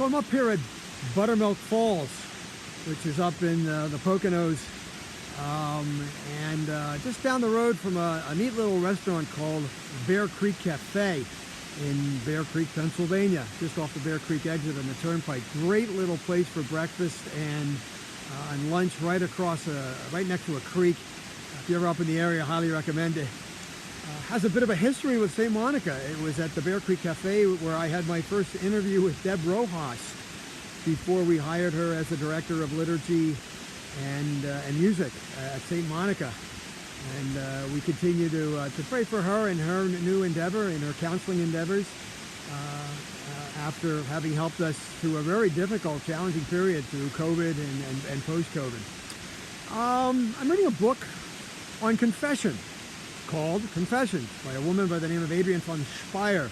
So I'm up here at Buttermilk Falls, which is up in the Poconos, and just down the road from a neat little restaurant called Bear Creek Cafe in Bear Creek, Pennsylvania, just off the Bear Creek exit on the Turnpike. Great little place for breakfast and lunch right across, right next to a creek. If you're ever up in the area, highly recommend it. Has a bit of a history with St. Monica. It was at the Bear Creek Cafe where I had my first interview with Deb Rojas before we hired her as the director of liturgy and music at St. Monica. And we continue to pray for her and her new endeavor and her counseling endeavors after having helped us through a very difficult, challenging period through COVID and post-COVID. I'm reading a book on confession called Confession by a woman by the name of Adrienne von Speyer.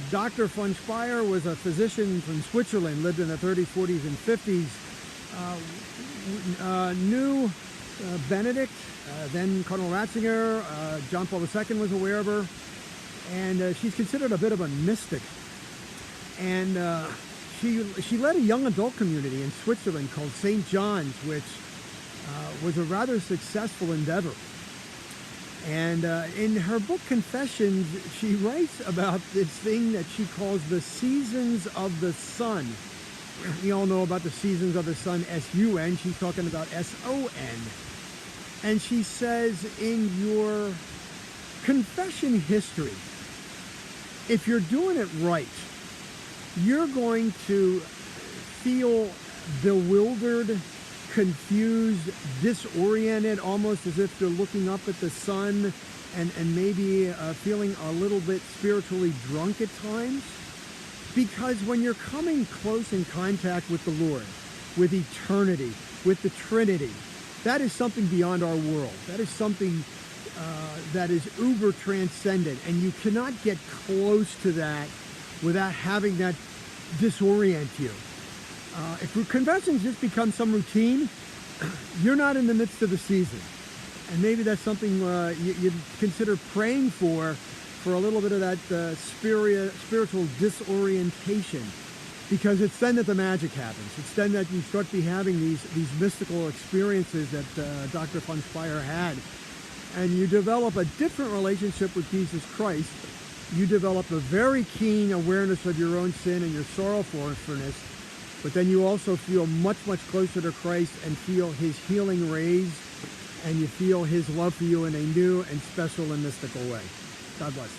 Dr. von Speyer was a physician from Switzerland, lived in the 30s, 40s, and 50s. Knew Benedict, then Cardinal Ratzinger, John Paul II was aware of her, and she's considered a bit of a mystic. And she led a young adult community in Switzerland called St. John's, which was a rather successful endeavor. And in her book Confessions, she writes about this thing that she calls the seasons of the sun. We all know about the seasons of the sun, S-U-N. She's talking about S-O-N. And she says, in your confession history, if you're doing it right, you're going to feel bewildered, confused, disoriented, almost as if you're looking up at the sun and maybe feeling a little bit spiritually drunk at times. Because when you're coming close in contact with the Lord, with eternity, with the Trinity, that is something beyond our world. That is something that is uber transcendent, and you cannot get close to that without having that disorient you. If confessions just become some routine, you're not in the midst of the season. And maybe that's something you'd consider praying for a little bit of that spiritual disorientation. Because it's then that the magic happens. It's then that you start to be having these mystical experiences that Dr. von Speyer had. And you develop a different relationship with Jesus Christ. You develop a very keen awareness of your own sin and your sorrowfulness. But then you also feel much, much closer to Christ and feel his healing rays, and you feel his love for you in a new and special and mystical way. God bless.